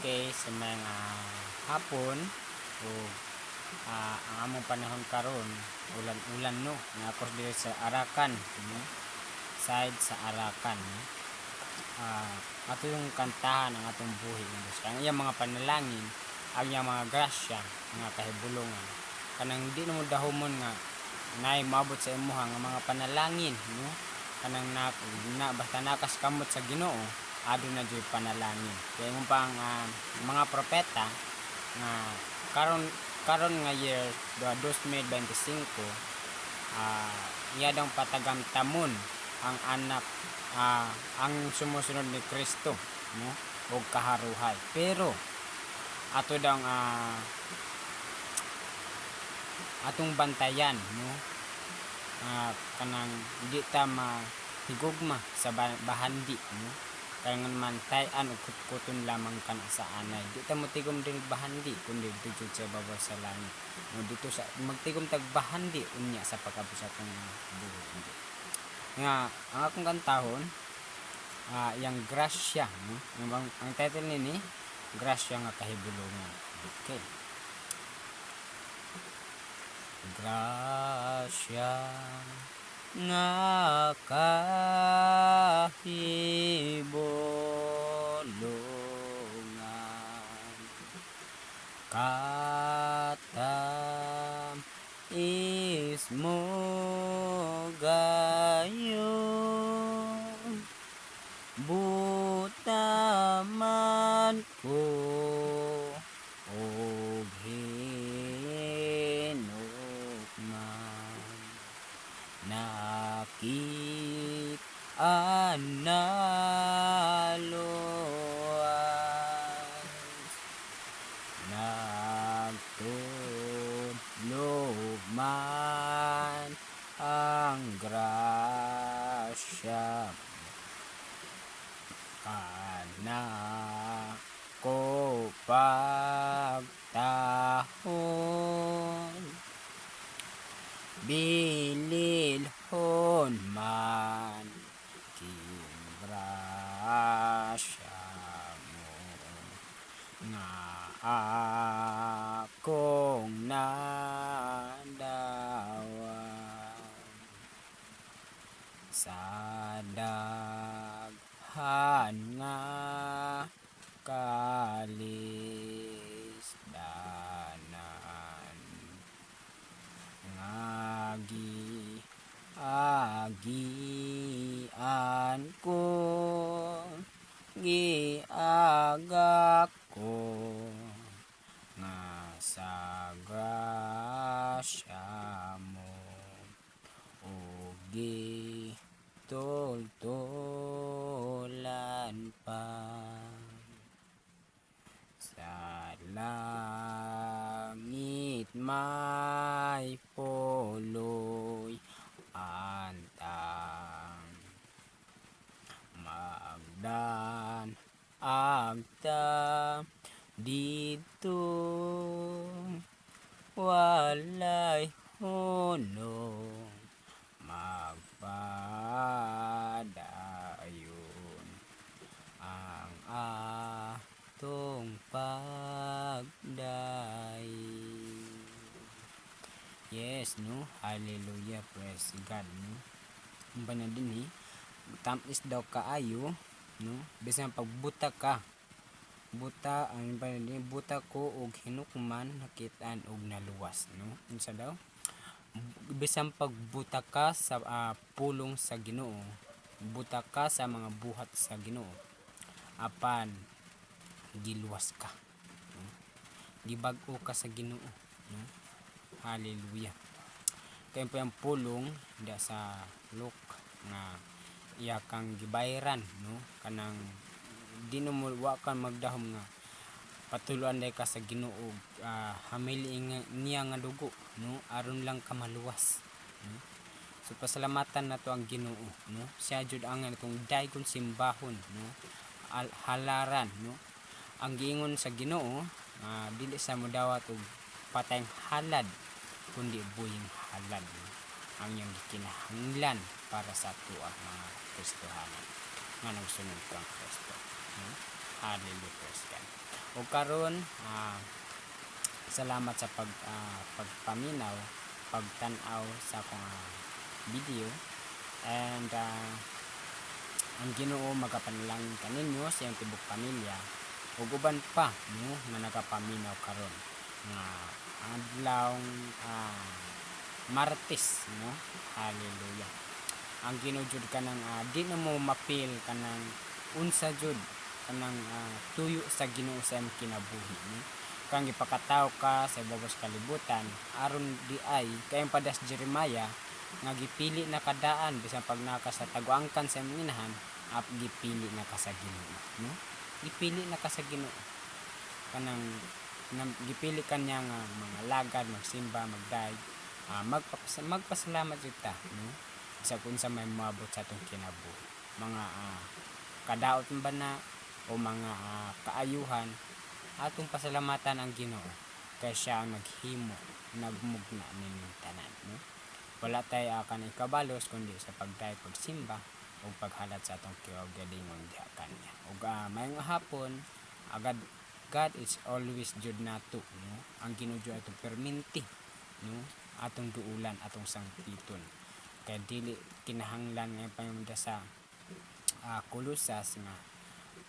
okay sa mga hapon o ang among panahon karon ulan-ulan no nga ako diri sa Arakan no side sa Arakan no. Ato yung kantahan ang atong buhi ng Dios ang iyang mga panalangin ang iyang mga grasya nga kahibulongan kanang di na mo dahomon nga nay maabot sa imuha nga mga panalangin no kanang basta nakas kamot sa Ginoo adto na jud panalangin kay mo pang mga propeta nga karon nga year 2025 iya daw patagamtamon ang anak ang sumusunod ni Kristo no og kaharuhay pero ato daw atong bantayan no kanang di ta mahigugma sa bahandi no kaya man tayan og kuton lamang kan sa anay di ta motigom din bahandi kundi dito sa babaw sa langit no dito sa magtigom tag bahandi unya sa pagkabus atong buhi nga ang akong kantahon yang grasya no ang title nini grasya nga kahibulongan. Okay, grasya nga kahibulongan katam is mo gayon butaman ko og hinukman nakit-an naluwas nagtudlo man ang grasya kana ko pagtahon bililhon man grasya mo nga akong nadawan sa daghan nga kalisdanan ngagi agian ko giagak ko nga sa grasya mo ug gitultulan pa sa langit may puloy antang magdan agta dito walay hunong magpadayon ang atong pagdayon. Yes no, hallelujah, praise God no. Umbana din tamis daw kaayo no bisan pagbuta ka buta ang buta ko og hinukman nakit-an og naluwas no unsa daw bisan pagbuta ka sa pulong sa Ginoo buta ka sa mga buhat sa Ginoo apan giluwas ka no? Gibag-o ka sa Ginoo no hallelujah kay ang pulong da sa Luke nga iya kang gibayran no kanang di mo wa ka magdahom nga patuluan day ka sa Ginoo hamili niya nga dugo no aron lang ka maluwas no? So pasalamatan nato ang Ginoo no siya jud ang atong daygon simbahon no halaran no ang giingon sa Ginoo dili sa modawat og patayng halad kundi buying halad no? Ang iyang gikinahanglan para sa ato mga Kristohanon nga nagsunod kang Kristo no? Hallelujah, praise God. ug karon salamat sa pagpaminaw, pagtan-aw sa akong video, and ang Ginoo magapanalangin kaninyo sa iyong tibok pamilya ug uban pa no nga nagapaminaw karon nga adlaw Martes, no. Hallelujah. Ang Ginoo jud kanang di na mo mapil kanang unsa jud kanang tuyo sa Ginoo sa imong kinabuhi, no? Kang ipakataw ka sa ibabaw sa kalibutan aron di ay kayong padas Jeremiah nga gipili na kadaan bisan pag naka sa taguangkan sa imong inahan, gipili na ka sa Ginoo, no? Gipili na ka sa Ginoo. Kanang gipili kanya nga mga lagad, magsimba, magdaig, magpasalamat jud ta, no? Sa kung sa may moabot sa atong kinabuhi, mga kadaot ba na o mga kaayuhan, atong pasalamatan ang Ginoo kay siya ang naghimo, nagmugna nining tanan, no? Wala tay kanang kabalos kundi sa pagdaig, pagsimba o paghalat sa atong kiwagalingon diha kanya. Ug mayong hapon, God is always jud nato, no? Ang Ginoo jud atong perminti, no? Atong duulan, atong sangpiton. Kaya dili kinahanglan nga pamunda sa Kolosas nga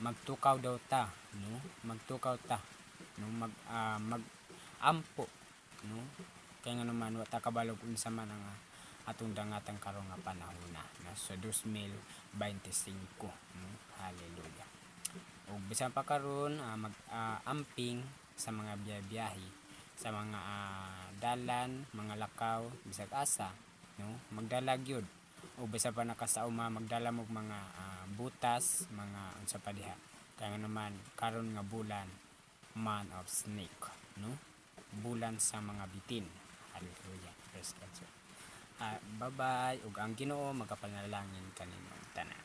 magtukaw daw ta, no? Magtukaw ta, no? Ampo, no? Kaya nga naman wata kabalog unsa man ang atong dangatang karon nga panahon na sa 2025, no? Hallelujah. Ug bisan pa karon amping sa mga biyahe, sa mga dalan, mga lakaw, bisag asa, no? Magdala gyud. O bisan pa nakasauma, magdala mo mga butas, mga unsa pa diha. Kaya nga naman karon nga bulan, month of snake, no? Bulan sa mga bitin. Hallelujah. Praise God. Bye-bye. Ug ang Ginoo magapanalangin kaninyo tanan.